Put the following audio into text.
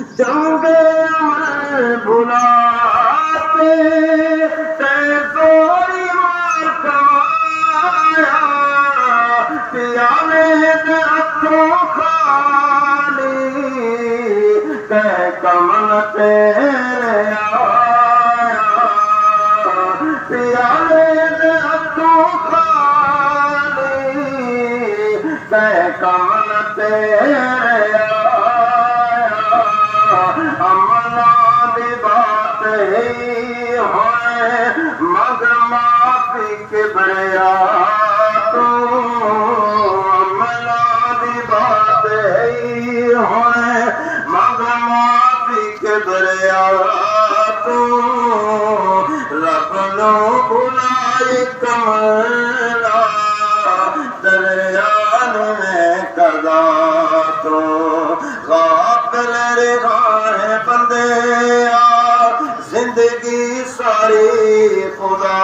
जंगे अमल बुलाते ते तोरी मार कमाया पियाने दे हथों खाली ते कमल तेरे आया पियाने दे हथों खाली ते कमल तेरे आया अमला दी बात ही होए मगर माफी किबरिया तू अमला दी बात ही होए मगर माफी किबरिया तू रब नो बुलाए कमला दरिया में कदा तो गाफिल बंदे जिंदगी सारी खुदा